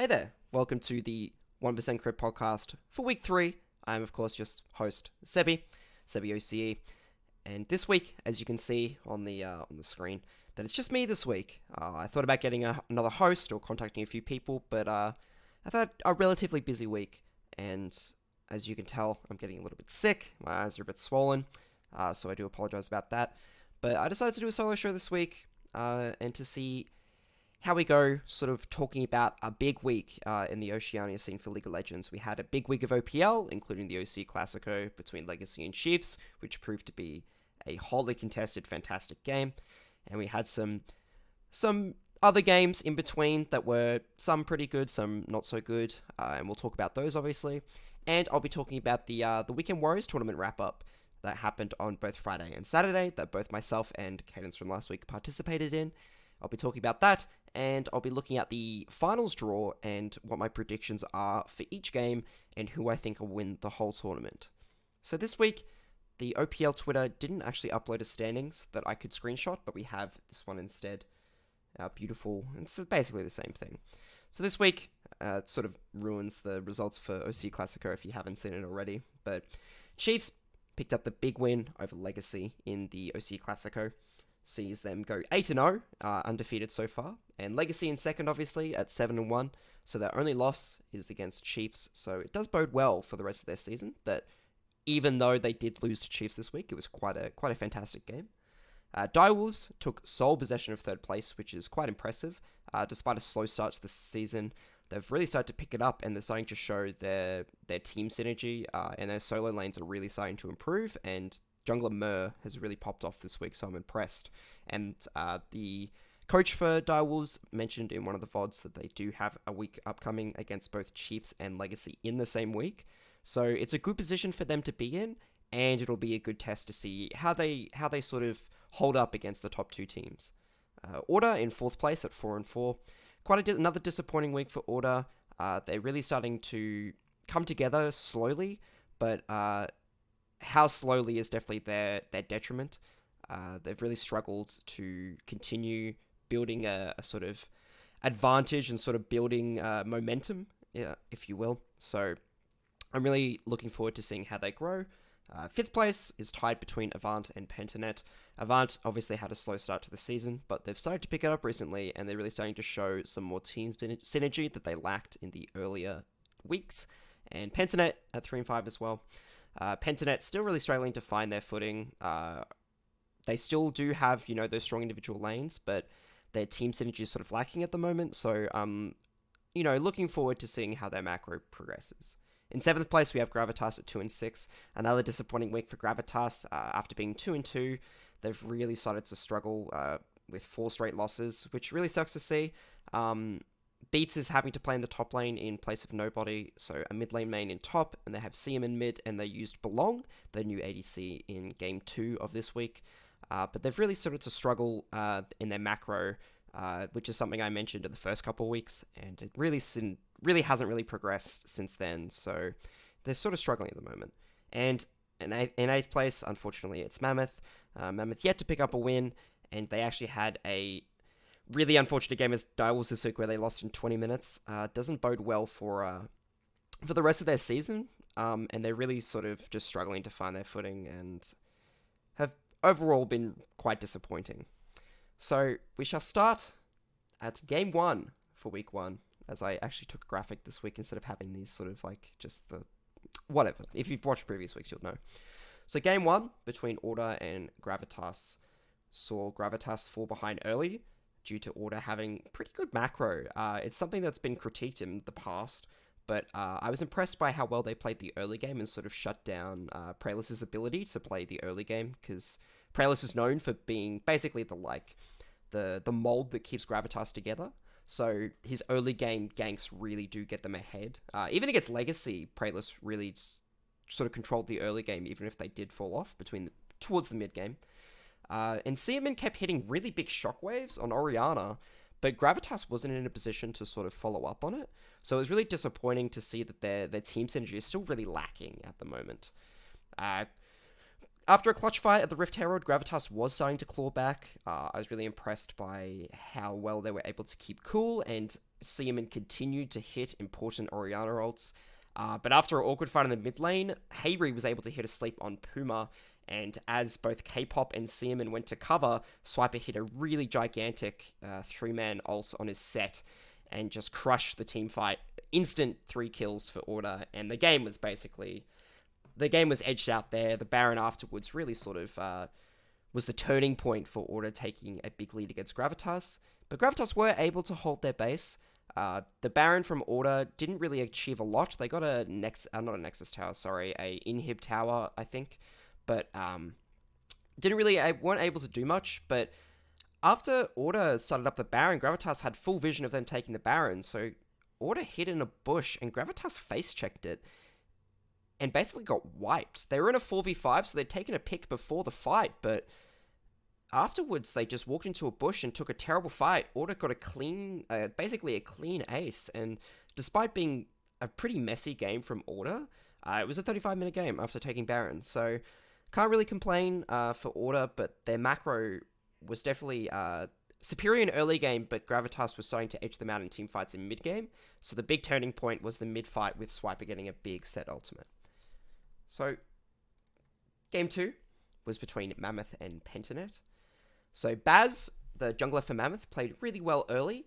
Hey there, welcome to the 1% Crit podcast for week 3. I'm, of course, just host Sebbie OCE. And this week, as you can see on the screen, that it's just me this week. I thought about getting another host or contacting a few people, but I've had a relatively busy week. And as you can tell, I'm getting a little bit sick. My eyes are a bit swollen, so I do apologize about that. But I decided to do a solo show this week and to see how we go, sort of talking about a big week in the Oceania scene for League of Legends. We had a big week of OPL, including the OCE Classico between Legacy and Chiefs, which proved to be a wholly contested, fantastic game. And we had some other games in between that were some pretty good, some not so good, and we'll talk about those, obviously. And I'll be talking about the Weekend Warriors tournament wrap-up that happened on both Friday and Saturday, that both myself and Cadence from last week participated in. I'll be talking about that, and I'll be looking at the finals draw and what my predictions are for each game and who I think will win the whole tournament. So this week, the OPL Twitter didn't actually upload a standings that I could screenshot, but we have this one instead. Beautiful. It's basically the same thing. So this week, it sort of ruins the results for OCE Classico if you haven't seen it already, but Chiefs picked up the big win over Legacy in the OCE Classico. Sees them go 8-0, undefeated so far, and Legacy in second, obviously, at 7-1, so their only loss is against Chiefs, so it does bode well for the rest of their season, that even though they did lose to Chiefs this week, it was quite a fantastic game. Direwolves took sole possession of third place, which is quite impressive. Despite a slow start to the season, they've really started to pick it up, and they're starting to show their team synergy, and their solo lanes are really starting to improve, and Jungler Mur has really popped off this week, so I'm impressed. And the coach for Direwolves mentioned in one of the VODs that they do have a week upcoming against both Chiefs and Legacy in the same week. So it's a good position for them to be in, and it'll be a good test to see how they sort of hold up against the top two teams. Order in fourth place at 4-4. Another disappointing week for Order. They're really starting to come together slowly, but how slowly is definitely their detriment. They've really struggled to continue building a sort of advantage and sort of building momentum, if you will. So I'm really looking forward to seeing how they grow. Fifth place is tied between Avant and Pentanet. Avant obviously had a slow start to the season, but they've started to pick it up recently, and they're really starting to show some more team synergy that they lacked in the earlier weeks. And Pentanet at 3-5 as well. Pentanet still really struggling to find their footing. They still do have, those strong individual lanes, but their team synergy is sort of lacking at the moment. So, looking forward to seeing how their macro progresses. In 7th place, we have Gravitas at 2-6. Another disappointing week for Gravitas. After being 2-2, they've really started to struggle with 4 straight losses, which really sucks to see. Beats is having to play in the top lane in place of nobody, so a mid lane main in top, and they have CM in mid, and they used Belong, their new ADC, in Game 2 of this week. But they've really started to struggle in their macro, which is something I mentioned in the first couple of weeks, and it really hasn't really progressed since then, so they're sort of struggling at the moment. And in 8th place, unfortunately, it's Mammoth. Mammoth yet to pick up a win, and they actually had a really unfortunate game as Direwolves this week where they lost in 20 minutes. Doesn't bode well for the rest of their season, and they're really sort of just struggling to find their footing and have overall been quite disappointing. So we shall start at Game 1 for Week 1, as I actually took a graphic this week instead of having these sort of like just the whatever. If you've watched previous weeks, you'll know. So Game 1 between Order and Gravitas saw Gravitas fall behind early due to Order having pretty good macro. It's something that's been critiqued in the past, but I was impressed by how well they played the early game and sort of shut down Praelis' ability to play the early game, because Praelis is known for being basically the mold that keeps Gravitas together. So his early game ganks really do get them ahead. Even against Legacy, Praelis really sort of controlled the early game, even if they did fall off towards the mid game. And Seaman kept hitting really big shockwaves on Orianna, but Gravitas wasn't in a position to sort of follow up on it. So it was really disappointing to see that their team synergy is still really lacking at the moment. After a clutch fight at the Rift Herald, Gravitas was starting to claw back. I was really impressed by how well they were able to keep cool, and Seaman continued to hit important Orianna ults. But after an awkward fight in the mid lane, Hayri was able to hit a sleep on Puma, and as both K-Pop and Seaman went to cover, Swiper hit a really gigantic 3-man ult on his set, and just crushed the team fight. Instant 3 kills for Order, and the game was edged out there. The Baron afterwards really sort of was the turning point for Order taking a big lead against Gravitas. But Gravitas were able to hold their base. The Baron from Order didn't really achieve a lot. They got a not a Nexus Tower, sorry, a Inhib Tower, I think. But weren't able to do much. But after Order started up the Baron, Gravitas had full vision of them taking the Baron. So Order hid in a bush, and Gravitas face-checked it and basically got wiped. They were in a 4v5, so they'd taken a pick before the fight, but afterwards they just walked into a bush and took a terrible fight. Order got basically a clean ace, and despite being a pretty messy game from Order, it was a 35-minute game after taking Baron, so can't really complain for Order, but their macro was definitely superior in early game, but Gravitas was starting to edge them out in team fights in mid game, so the big turning point was the mid fight with Swiper getting a big set ultimate. So, game 2 was between Mammoth and Pentanet. So Baz, the jungler for Mammoth, played really well early,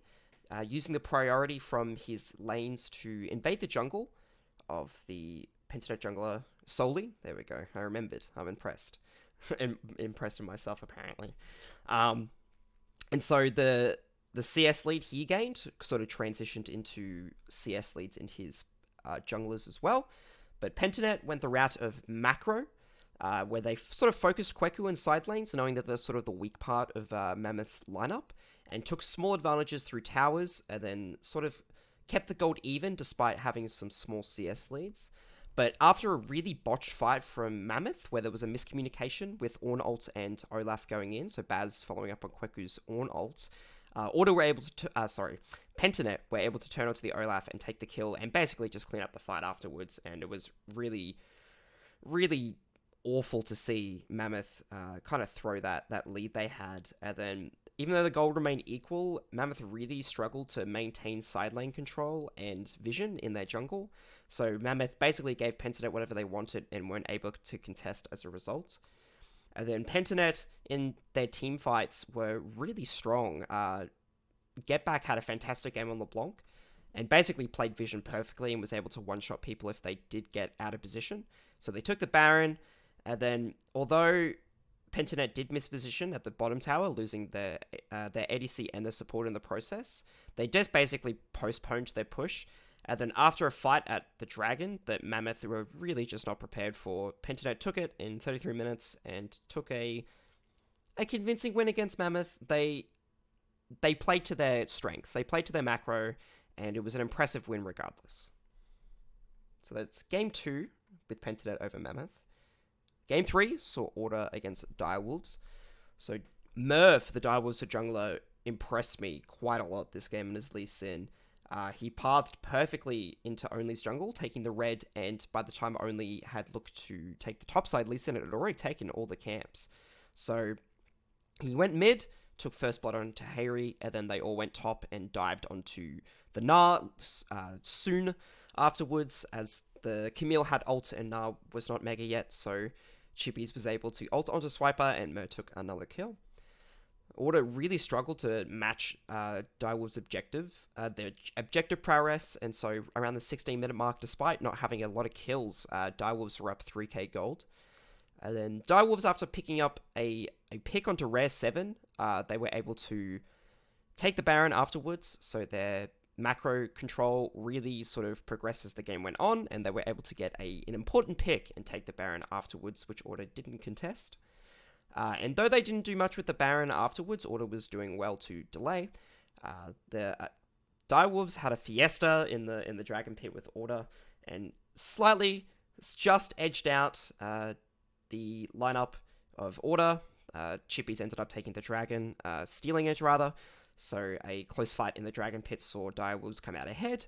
using the priority from his lanes to invade the jungle of the Pentanet jungler solely. There we go, I remembered, I'm impressed. Impressed in myself, apparently. And so the CS lead he gained sort of transitioned into CS leads in his junglers as well. But Pentanet went the route of macro, where they sort of focused Kweku in side lanes, knowing that they're sort of the weak part of Mammoth's lineup, and took small advantages through towers, and then sort of kept the gold even despite having some small CS leads. But after a really botched fight from Mammoth, where there was a miscommunication with Ornn ult and Olaf going in, so Baz following up on Kweku's Ornn ult, Pentanet were able to turn onto the Olaf and take the kill and basically just clean up the fight afterwards, and it was really, really awful to see Mammoth kind of throw that lead they had. And then, even though the gold remained equal, Mammoth really struggled to maintain side lane control and vision in their jungle, so Mammoth basically gave Pentanet whatever they wanted and weren't able to contest as a result. And then Pentanet, in their team fights, were really strong. Get Back had a fantastic game on LeBlanc, and basically played vision perfectly and was able to one-shot people if they did get out of position. So they took the Baron, and then, although Pentanet did miss position at the bottom tower, losing their ADC and their support in the process, they just basically postponed their push. And then after a fight at the Dragon that Mammoth were really just not prepared for, Pentanet took it in 33 minutes and took a convincing win against Mammoth. They played to their strengths. They played to their macro, and it was an impressive win regardless. So that's game 2 with Pentanet over Mammoth. Game 3 saw Order against Direwolves. So Merv, the Direwolves jungler, impressed me quite a lot this game in his Lee Sin. He pathed perfectly into Only's jungle, taking the red, and by the time Only had looked to take the top side, Lee Sin had already taken all the camps. So he went mid, took first blood onto Hayri, and then they all went top and dived onto the Gnar soon afterwards, as the Camille had ult and Gnar was not mega yet, so Chippies was able to ult onto Swiper, and Mer took another kill. Order really struggled to match Direwolves' their objective prowess, and so around the 16-minute mark, despite not having a lot of kills, Direwolves were up 3k gold. And then Direwolves, after picking up a pick onto Rare 7, they were able to take the Baron afterwards, so their macro control really sort of progressed as the game went on, and they were able to get an important pick and take the Baron afterwards, which Order didn't contest. And though they didn't do much with the Baron afterwards, Order was doing well to delay. The Direwolves had a fiesta in the Dragon Pit with Order, and slightly just edged out the lineup of Order. Chippies ended up taking the Dragon, stealing it rather. So a close fight in the Dragon Pit saw Direwolves come out ahead.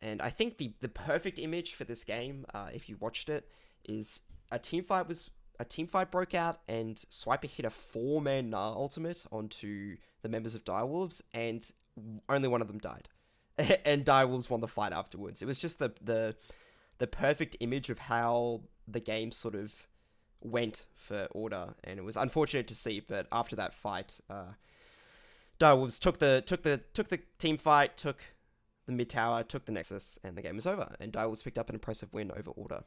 And I think the perfect image for this game, if you watched it, is a team fight was a team fight broke out, and Swiper hit a 4-man Gnar ultimate onto the members of Direwolves, and only one of them died. And Direwolves won the fight afterwards. It was just the perfect image of how the game sort of went for Order, and it was unfortunate to see. But after that fight, Direwolves took the team fight, took the mid tower, took the Nexus, and the game was over. And Direwolves picked up an impressive win over Order.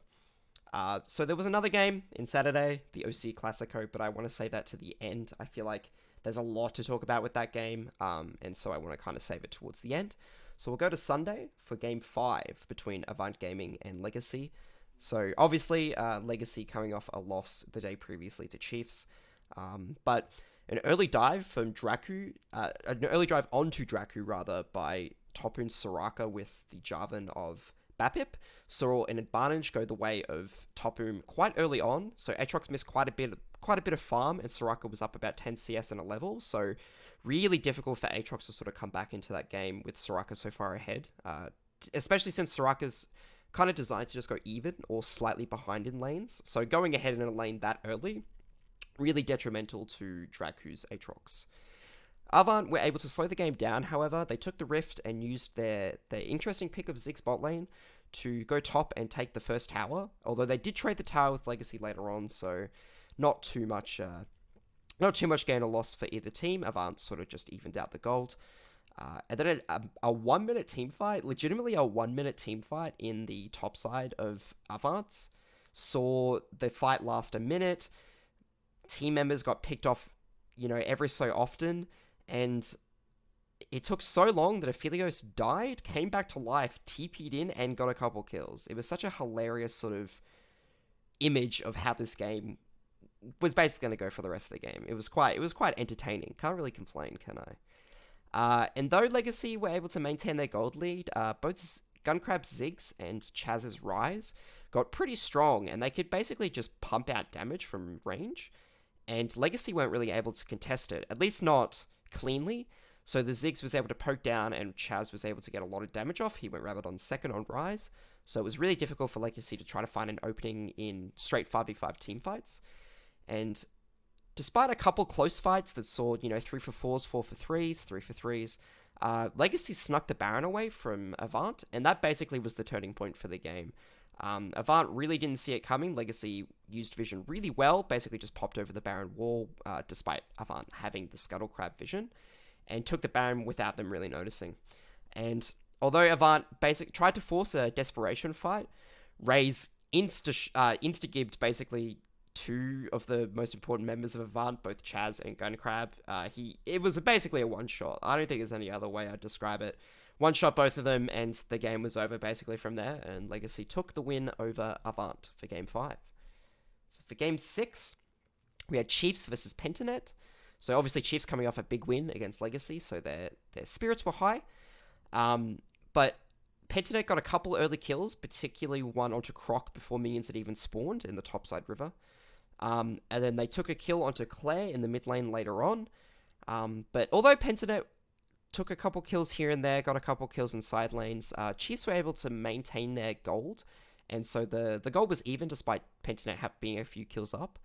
So there was another game in Saturday, the OCE Classico, but I want to save that to the end. I feel like there's a lot to talk about with that game, and so I want to kind of save it towards the end. So we'll go to Sunday for Game 5 between Avant Gaming and Legacy. So obviously, Legacy coming off a loss the day previously to Chiefs, but an early dive from Draku, an early drive onto Draku rather, by Topun Soraka with the Jarvan of Bapip saw an advantage go the way of Topun quite early on. So Aatrox missed quite a bit of farm, and Soraka was up about 10 CS in a level. So really difficult for Aatrox to sort of come back into that game with Soraka so far ahead, especially since Soraka's kind of designed to just go even or slightly behind in lanes. So going ahead in a lane that early, really detrimental to Draku's Aatrox. Avant were able to slow the game down, however. They took the Rift and used their interesting pick of Ziggs bot lane to go top and take the first tower, although they did trade the tower with Legacy later on, so not too much gain or loss for either team. Avant sort of just evened out the gold. And then a 1 minute team fight, legitimately a 1 minute team fight in the top side of Avant, saw the fight last a minute. Team members got picked off, every so often, and it took so long that Aphelios died, came back to life, TP'd in, and got a couple kills. It was such a hilarious sort of image of how this game was basically going to go for the rest of the game. It was quite entertaining. Can't really complain, can I? And though Legacy were able to maintain their gold lead, both Guncrab's Ziggs and Chaz's Rise got pretty strong, and they could basically just pump out damage from range. And Legacy weren't really able to contest it, at least not cleanly. So the Ziggs was able to poke down, and Chaz was able to get a lot of damage off. He went Rabbit on second on Rise. So it was really difficult for Legacy to try to find an opening in straight 5v5 team fights. And despite a couple close fights that saw, 3-for-4s, 4-for-3s, 3-for-3s, Legacy snuck the Baron away from Avant, and that basically was the turning point for the game. Avant really didn't see it coming. Legacy used vision really well, basically just popped over the Baron wall, despite Avant having the Scuttle Crab vision, and took the Baron without them really noticing. And although Avant tried to force a desperation fight, Raze insta-gibbed basically two of the most important members of Avant, both Chaz and Guncrab. It was basically a one-shot. I don't think there's any other way I'd describe it. One-shot both of them, and the game was over basically from there, and Legacy took the win over Avant for Game 5. So for Game 6, we had Chiefs versus Pentanet. So obviously Chiefs coming off a big win against Legacy, so their spirits were high. But Pentanet got a couple early kills, particularly one onto Croc before minions had even spawned in the topside river. And then they took a kill onto Claire in the mid lane later on. But although Pentanet took a couple kills here and there, got a couple kills in side lanes, Chiefs were able to maintain their gold. And so the gold was even despite Pentanet being a few kills up.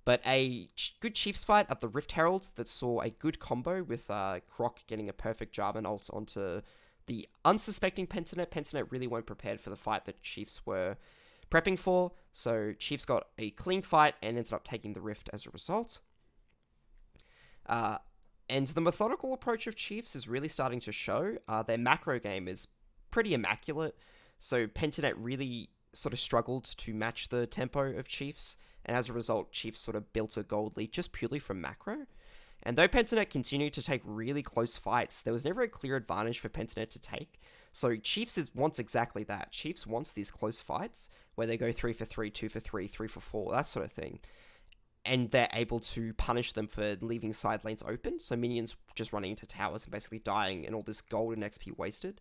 But a good Chiefs fight at the Rift Herald that saw a good combo with Croc getting a perfect Jarvan ult onto the unsuspecting Pentanet. Pentanet really weren't prepared for the fight that Chiefs were prepping for. So Chiefs got a clean fight and ended up taking the Rift as a result. And the methodical approach of Chiefs is really starting to show. Their macro game is pretty immaculate. So Pentanet really sort of struggled to match the tempo of Chiefs. And as a result, Chiefs sort of built a gold lead just purely from macro. And though Pentanet continued to take really close fights, there was never a clear advantage for Pentanet to take. So Chiefs wants exactly that. Chiefs wants these close fights where they go 3-for-3, 2-for-3, 3-for-4, that sort of thing. And they're able to punish them for leaving side lanes open. So minions just running into towers and basically dying and all this gold and XP wasted.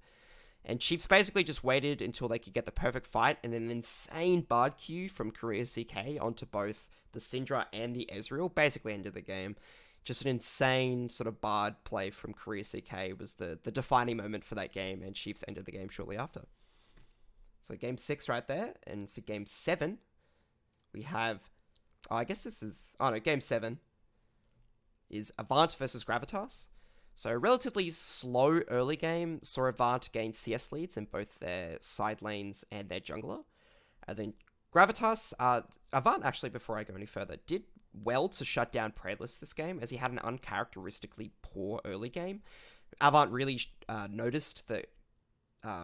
And Chiefs basically just waited until they could get the perfect fight, and an insane Bard Q from Korea CK onto both the Syndra and the Ezreal basically ended the game. Just an insane sort of Bard play from Korea CK was the defining moment for that game, and Chiefs ended the game shortly after. So Game 6 right there, and for Game 7, we have I guess this is... Oh, no, Game 7 is Avant versus Gravitas. So a relatively slow early game saw Avant gain CS leads in both their side lanes and their jungler. And then Gravitas, Avant actually, before I go any further, did well to shut down Prayless this game, as he had an uncharacteristically poor early game. Avant really noticed that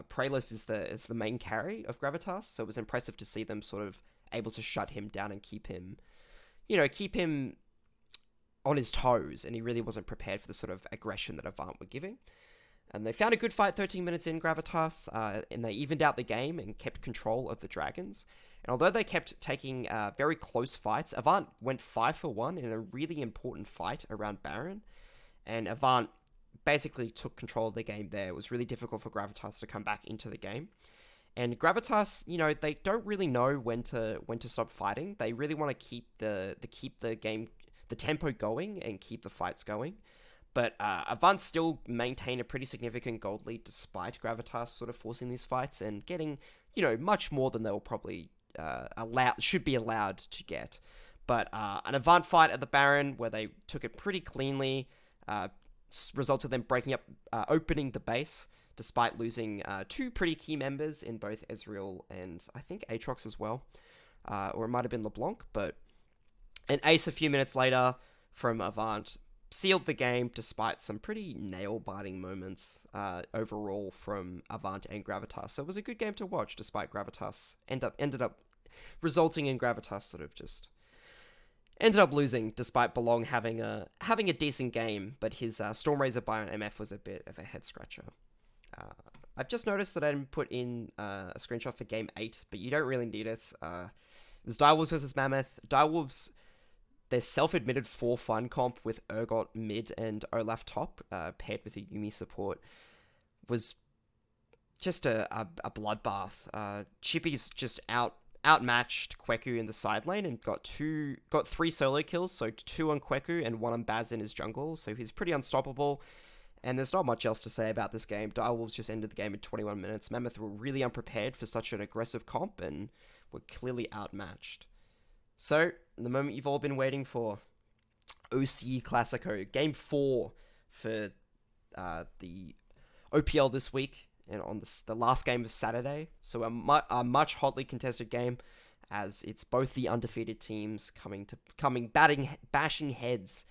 Prayless is the main carry of Gravitas, so it was impressive to see them sort of able to shut him down and keep him on his toes, and he really wasn't prepared for the sort of aggression that Avant were giving. And they found a good fight 13 minutes in, Gravitas, and they evened out the game and kept control of the Dragons. And although they kept taking very close fights, Avant went 5-for-1 in a really important fight around Baron, and Avant basically took control of the game there. It was really difficult for Gravitas to come back into the game. And Gravitas, they don't really know when to stop fighting. They really want to keep the game, the tempo going and keep the fights going. But Avant still maintain a pretty significant gold lead despite Gravitas sort of forcing these fights and getting, much more than they will probably should be allowed to get. But an Avant fight at the Baron where they took it pretty cleanly resulted in them breaking up, opening the base, despite losing two pretty key members in both Ezreal and I think Aatrox as well. Or it might have been LeBlanc, but an ace a few minutes later from Avant sealed the game despite some pretty nail-biting moments overall from Avant and Gravitas. So it was a good game to watch despite Gravitas ended up resulting in Gravitas sort of just ended up losing despite Belong having a decent game, but his Stormrazor buy on MF was a bit of a head-scratcher. I've just noticed that I didn't put in a screenshot for Game 8, but you don't really need it. It was Direwolves versus Mammoth. Direwolves, their self-admitted 4-fun comp with Urgot mid and Olaf top, paired with a Yuumi support, was just a bloodbath. Chippy's just outmatched Kweku in the side lane and got 3 solo kills, so 2 on Kweku and 1 on Baz in his jungle, so he's pretty unstoppable. And there's not much else to say about this game. Direwolves just ended the game in 21 minutes. Mammoth were really unprepared for such an aggressive comp and were clearly outmatched. So, the moment you've all been waiting for, OCE Classico, Game 4 for the OPL this week, and on the last game of Saturday. So a much hotly contested game, as it's both the undefeated teams bashing heads.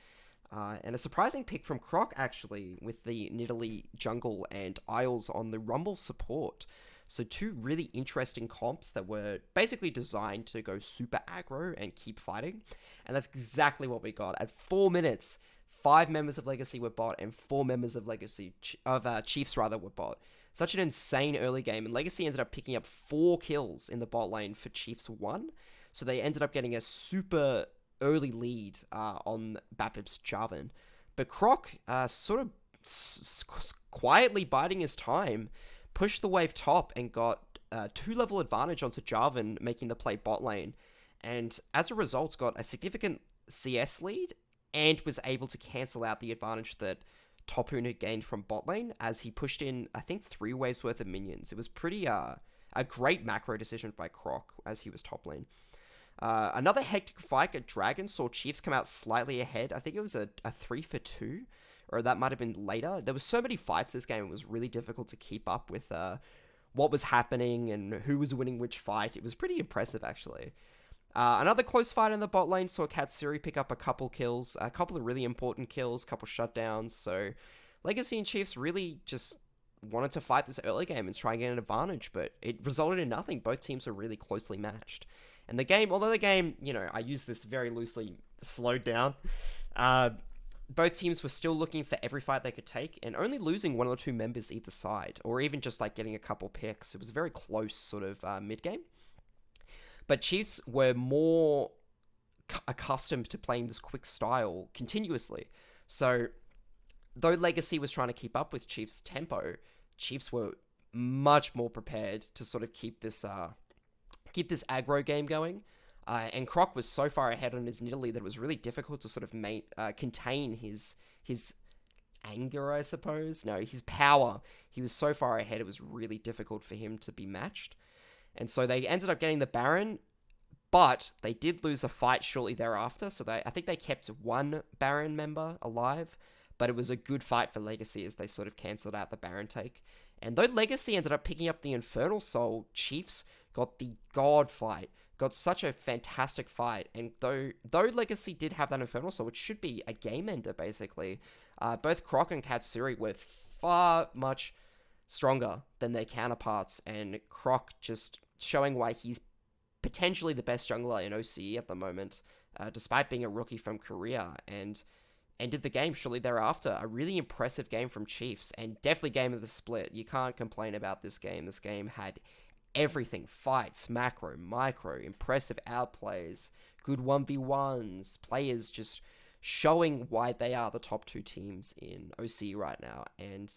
And a surprising pick from Croc, actually, with the Nidalee jungle and Isles on the Rumble support. So 2 really interesting comps that were basically designed to go super aggro and keep fighting. And that's exactly what we got. At 4 minutes, 5 members of Legacy were bot and 4 members of Chiefs were bot. Such an insane early game, and Legacy ended up picking up 4 kills in the bot lane for Chiefs 1. So they ended up getting a super early lead on Baptist's Jarvan. But Croc, sort of quietly biding his time, pushed the wave top and got 2-level advantage onto Jarvan, making the play bot lane. And as a result, got a significant CS lead and was able to cancel out the advantage that Topun had gained from bot lane as he pushed in, I think, 3 waves worth of minions. It was pretty a great macro decision by Croc as he was top lane. Another hectic fight at Dragon saw Chiefs come out slightly ahead. I think it was a 3-for-2, or that might have been later. There was so many fights this game, it was really difficult to keep up with what was happening and who was winning which fight. It was pretty impressive, actually. Another close fight in the bot lane saw Katsuri pick up a couple kills, a couple of really important kills, couple shutdowns. So Legacy and Chiefs really just wanted to fight this early game and try and get an advantage, but it resulted in nothing. Both teams were really closely matched. And the game, although the game, I use this very loosely, slowed down, both teams were still looking for every fight they could take and only losing 1 or 2 members either side, or even just like getting a couple picks. It was a very close sort of mid-game. But Chiefs were more accustomed to playing this quick style continuously. So, though Legacy was trying to keep up with Chiefs' tempo, Chiefs were much more prepared to sort of keep this aggro game going. And Croc was so far ahead on his Nidalee that it was really difficult to sort of contain his anger, I suppose. No, his power. He was so far ahead, it was really difficult for him to be matched. And so they ended up getting the Baron, But they did lose a fight shortly thereafter, so I think they kept one Baron member alive, but it was a good fight for Legacy as they sort of cancelled out the Baron take. And though Legacy ended up picking up the Infernal Soul, Chiefs got the God fight, got such a fantastic fight, and though Legacy did have that Infernal Soul, which should be a game ender basically, both Croc and Katsuri were far much stronger than their counterparts, and Croc just showing why he's potentially the best jungler in OCE at the moment, despite being a rookie from Korea, and ended the game shortly thereafter. A really impressive game from Chiefs, and definitely game of the split. You can't complain about this game. This game had everything: fights, macro, micro, impressive outplays, good 1v1s, players just showing why they are the top two teams in OCE right now. And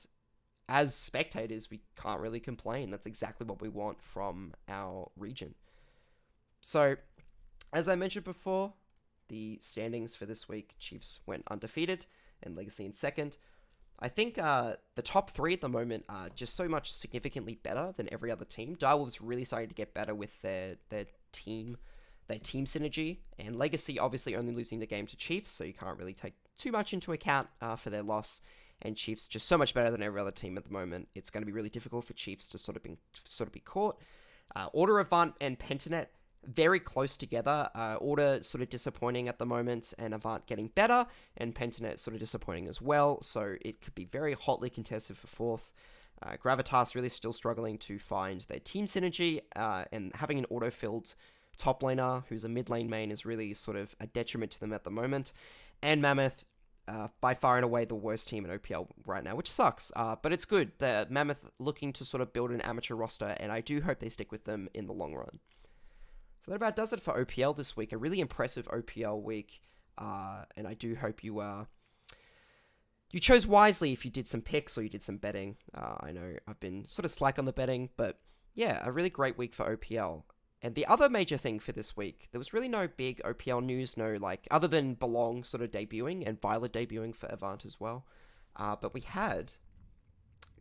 as spectators, we can't really complain. That's exactly what we want from our region. So, as I mentioned before, the standings for this week, Chiefs went undefeated and Legacy in second. I think the top three at the moment are just so much significantly better than every other team. Direwolves really starting to get better with their team synergy, and Legacy obviously only losing the game to Chiefs, so you can't really take too much into account for their loss. And Chiefs just so much better than every other team at the moment. It's going to be really difficult for Chiefs to sort of be caught. Order, Avant, and Pentanet very close together. Order sort of disappointing at the moment, and Avant getting better, and Pentanet sort of disappointing as well, so it could be very hotly contested for fourth. Gravitas really still struggling to find their team synergy, and having an auto-filled top laner who's a mid lane main is really sort of a detriment to them at the moment. And Mammoth, by far and away the worst team in OPL right now, which sucks, but it's good. The Mammoth looking to sort of build an amateur roster, and I do hope they stick with them in the long run. So that about does it for OPL this week. A really impressive OPL week, and I do hope you chose wisely if you did some picks or you did some betting. I know I've been sort of slack on the betting, but yeah, a really great week for OPL. And the other major thing for this week, there was really no big OPL news, other than Belong sort of debuting and Violet debuting for Avant as well. But we had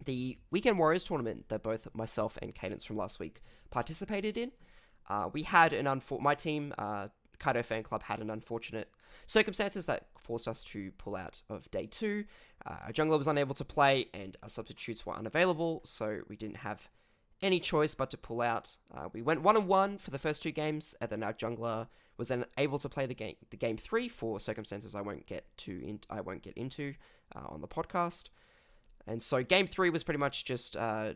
the Weekend Warriors tournament that both myself and Cadence from last week participated in. We had my team, Kaido Fan Club, had an unfortunate circumstances that forced us to pull out of day 2. Our jungler was unable to play, and our substitutes were unavailable, so we didn't have any choice but to pull out. We went 1-1 for the first 2 games, and then our jungler was then able to play the game 3 for circumstances I won't get into on the podcast. And so game 3 was pretty much just our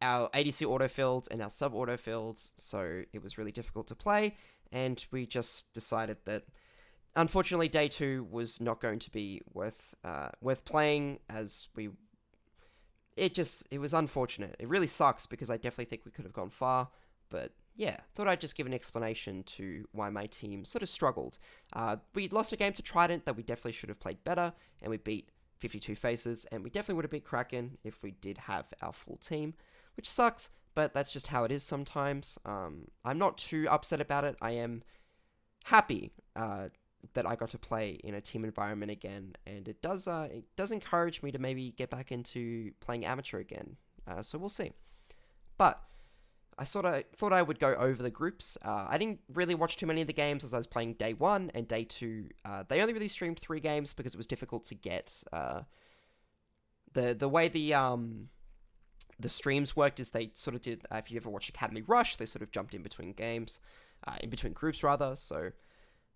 ADC autofilled and our sub autofilled, so it was really difficult to play, and we just decided that unfortunately day 2 was not going to be worth playing, as it was unfortunate. It really sucks because I definitely think we could have gone far, but yeah, thought I'd just give an explanation to why my team sort of struggled. We lost a game to Trident that we definitely should have played better, and we beat 52 Faces, and we definitely would have beat Kraken if we did have our full team, which sucks, but that's just how it is sometimes. I'm not too upset about it. I am happy that I got to play in a team environment again, and it does encourage me to maybe get back into playing amateur again. So we'll see. But I sort of thought I would go over the groups. I didn't really watch too many of the games as I was playing day 1 and day 2. They only really streamed 3 games because it was difficult to get the way the streams worked is they sort of did, if you ever watched Academy Rush, they sort of jumped in between games, in between groups rather. So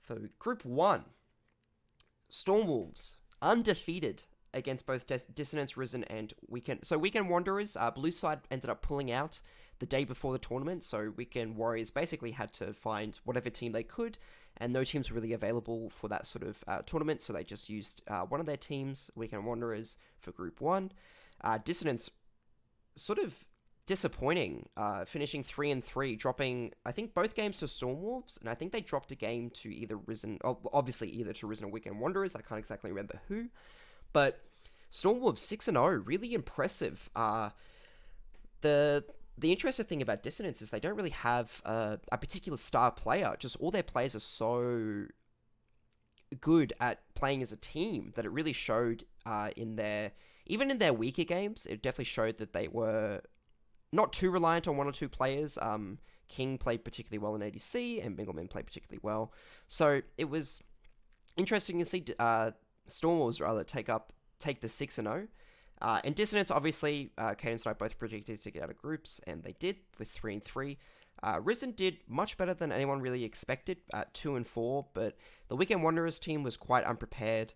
for Group 1, Stormwolves, undefeated against both Dissonance, Risen, and Weekend. So Weekend Wanderers, blue side ended up pulling out the day before the tournament, so Weekend Warriors basically had to find whatever team they could, and no teams were really available for that sort of tournament, so they just used one of their teams, Weekend Wanderers, for Group 1. Dissonance, sort of disappointing, finishing 3-3, dropping, I think, both games to Stormwolves, and I think they dropped a game to either Risen, obviously either to Risen or Weekend Wanderers, I can't exactly remember who, but Stormwolves 6-0, really impressive. The interesting thing about Dissonance is they don't really have a particular star player, just all their players are so good at playing as a team that it really showed even in their weaker games, it definitely showed that they were not too reliant on one or two players. King played particularly well in ADC, and Bingleman played particularly well. So it was interesting to see Stormwolves rather take the 6-0. And Dissonance, obviously, Cadence and I both predicted to get out of groups, and they did with 3-3. Risen did much better than anyone really expected at 2-4, but the Weekend Wanderers team was quite unprepared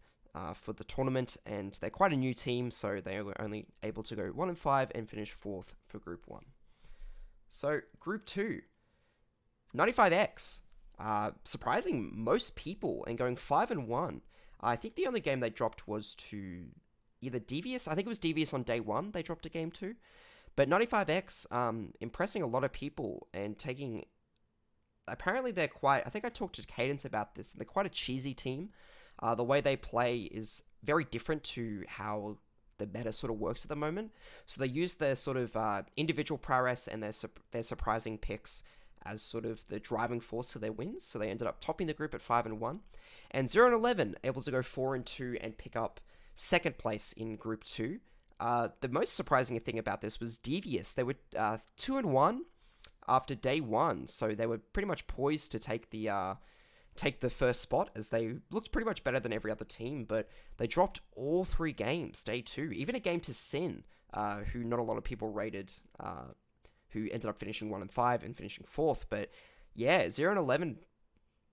for the tournament, and they're quite a new team, so they were only able to go 1-5 and finish 4th for Group 1. So, Group 2, 95X, surprising most people and going 5-1. I think the only game they dropped was to either Devious. I think it was Devious on day 1 they dropped a game to. But 95X, impressing a lot of people and taking... Apparently they're quite... I think I talked to Cadence about this. They're quite a cheesy team. The way they play is very different to how the meta sort of works at the moment. So they use their sort of individual prowess and their surprising picks as sort of the driving force to their wins. So they ended up topping the group at 5-1. And 0-11 able to go 4-2 and pick up second place in Group 2. The most surprising thing about this was Devious. They were 2-1 after day 1, so they were pretty much poised to take the first spot, as they looked pretty much better than every other team, but they dropped all 3 games, day 2, even a game to Sin, who not a lot of people rated, who ended up finishing 1-5 and finishing 4th, but yeah, 0-11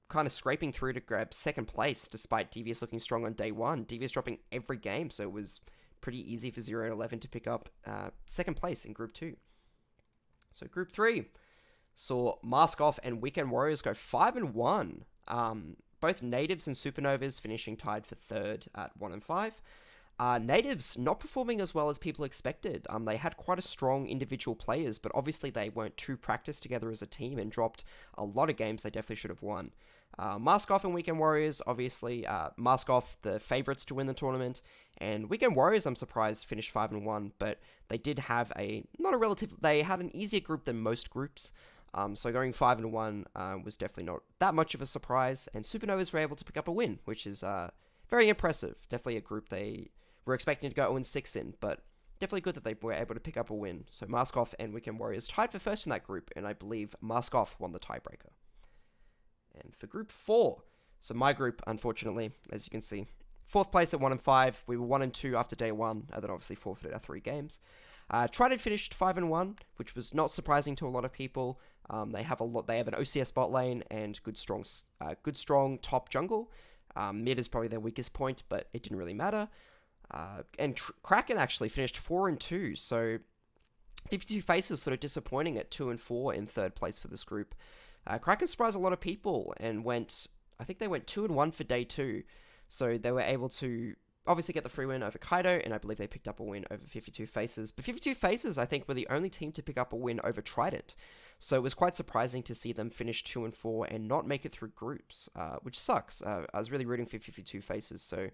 kind of scraping through to grab second place, despite Devious looking strong on day 1. Devious dropping every game, so it was pretty easy for 0-11 to pick up second place in Group 2. So Group 3 saw Mask Off and Weekend Warriors go 5-1. Both Natives and Supernovas finishing tied for 3rd at 1-5. Natives not performing as well as people expected. They had quite a strong individual players, but obviously they weren't too practiced together as a team and dropped a lot of games they definitely should have won. Mask Off and Weekend Warriors, obviously, Mask Off, the favourites to win the tournament, and Weekend Warriors, I'm surprised, finished 5-1, but they did have they had an easier group than most groups, so going 5-1 was definitely not that much of a surprise, and Supernovas were able to pick up a win, which is very impressive. Definitely a group they were expecting to go 0-6 in, but definitely good that they were able to pick up a win. So Mask Off and Weekend Warriors tied for first in that group, and I believe Mask Off won the tiebreaker. And for Group 4, so my group, unfortunately, as you can see, 4th place at 1-5. We were 1-2 after day 1, and then obviously forfeited our 3 games. Trident finished 5-1, which was not surprising to a lot of people. They have an OCS bot lane and good strong top jungle. Mid is probably their weakest point, but it didn't really matter. And Kraken actually finished 4-2, so 52 Faces sort of disappointing at 2-4 in 3rd place for this group. Kraken surprised a lot of people and I think they went 2-1 for day 2, so they were able to obviously get the free win over Kaido, and I believe they picked up a win over 52 Faces. But 52 Faces, I think, were the only team to pick up a win over Trident, so it was quite surprising to see them finish 2-4 and not make it through groups, which sucks. I was really rooting for 52 Faces, so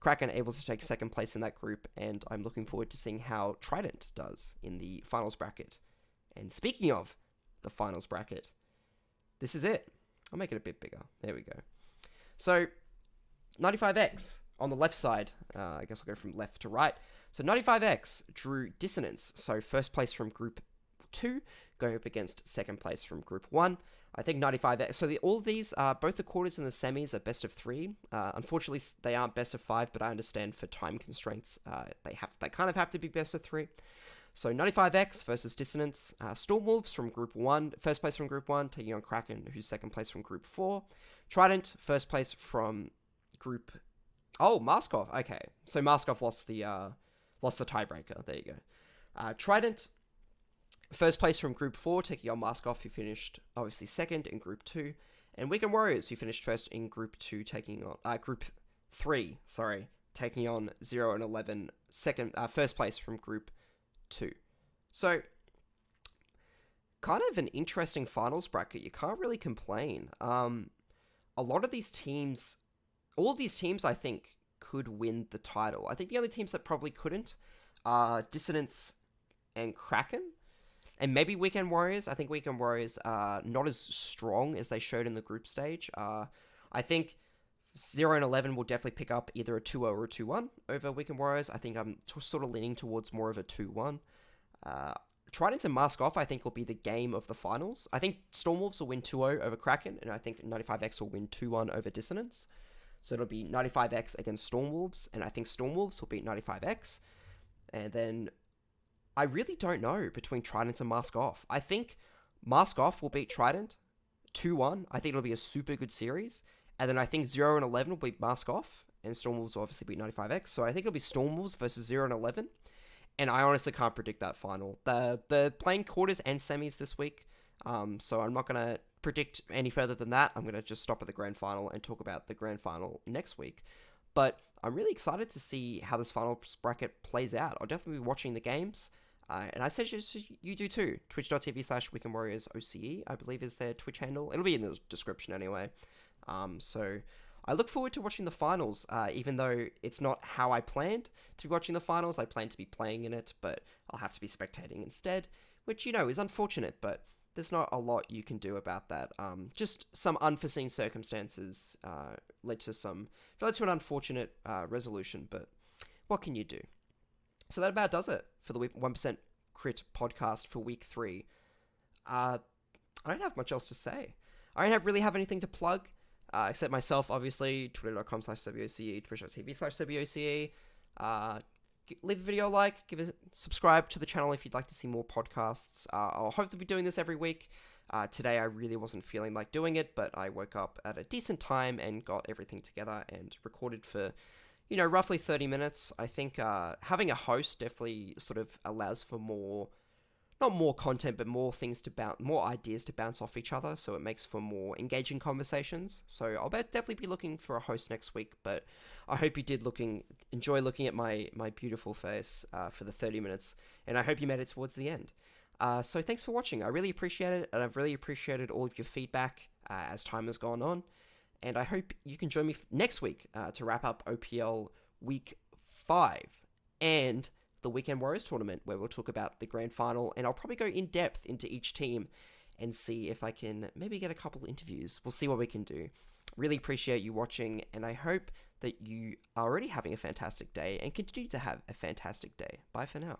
Kraken able to take second place in that group, and I'm looking forward to seeing how Trident does in the finals bracket. And speaking of the finals bracket, this is it. I'll make it a bit bigger. There we go. So, 95X on the left side. I guess I'll go from left to right. So, 95X drew Dissonance. So, first place from Group 2, going up against second place from Group 1. I think 95X. So, all of these, both the quarters and the semis are best of 3. Unfortunately, they aren't best of 5, but I understand for time constraints, they kind of have to be best of 3. So 95X versus Dissonance. Stormwolves from Group 1, first place from Group 1, taking on Kraken, who's second place from Group 4. Trident, first place from Group... Oh, Mask Off. Okay, so Mask Off lost the tiebreaker. There you go. Trident, first place from Group 4, taking on Mask Off, who finished obviously second in Group 2. And Weekend Warriors, who finished first in Group 2, taking on... Group 3, sorry, taking on 0-11, first place from Group 2. So, kind of an interesting finals bracket. You can't really complain. A lot of these teams, all of these teams, I think, could win the title. I think the only teams that probably couldn't are Dissonance and Kraken, and maybe Weekend Warriors. I think Weekend Warriors are not as strong as they showed in the group stage. I think 0-11 will definitely pick up either a 2-0 or a 2-1 over Weekend Warriors. I think I'm sort of leaning towards more of a 2-1. Tridents and Mask Off, I think, will be the game of the finals. I think Stormwolves will win 2-0 over Kraken, and I think 95X will win 2-1 over Dissonance. So it'll be 95X against Stormwolves, and I think Stormwolves will beat 95X. And then I really don't know between Trident and Mask Off. I think Mask Off will beat Trident 2-1. I think it'll be a super good series. And then I think 0 and 11 will beat Mask Off, and Stormwolves will obviously beat 95X. So I think it'll be Stormwolves versus 0 and 11. And I honestly can't predict that final. They're playing quarters and semis this week, so I'm not going to predict any further than that. I'm going to just stop at the grand final and talk about the grand final next week. But I'm really excited to see how this final bracket plays out. I'll definitely be watching the games, and I suggest you do too. Twitch.tv/WeekendWarriorsOCE, I believe is their Twitch handle. It'll be in the description anyway. So I look forward to watching the finals, even though it's not how I planned to be watching the finals. I plan to be playing in it, but I'll have to be spectating instead, which, is unfortunate, but there's not a lot you can do about that. Just some unforeseen circumstances led to an unfortunate resolution, but what can you do? So that about does it for the 1% Crit podcast for week 3. I don't have much else to say. I don't really have anything to plug. Except myself, obviously, twitter.com/SebbieOCE, twitch.tv/SebbieOCE. Leave a video a like, subscribe to the channel if you'd like to see more podcasts. I'll hopefully be doing this every week. Today I really wasn't feeling like doing it, but I woke up at a decent time and got everything together and recorded for, roughly 30 minutes. I think having a host definitely sort of allows for not more content, but more ideas to bounce off each other, so it makes for more engaging conversations. So I'll definitely be looking for a host next week, but I hope you did enjoy looking at my beautiful face for the 30 minutes, and I hope you made it towards the end. So thanks for watching. I really appreciate it, and I've really appreciated all of your feedback as time has gone on, and I hope you can join me next week to wrap up OPL Week 5 and the Weekend Warriors Tournament, where we'll talk about the grand final, and I'll probably go in depth into each team and see if I can maybe get a couple interviews. We'll see what we can do. Really appreciate you watching, and I hope that you are already having a fantastic day and continue to have a fantastic day. Bye for now.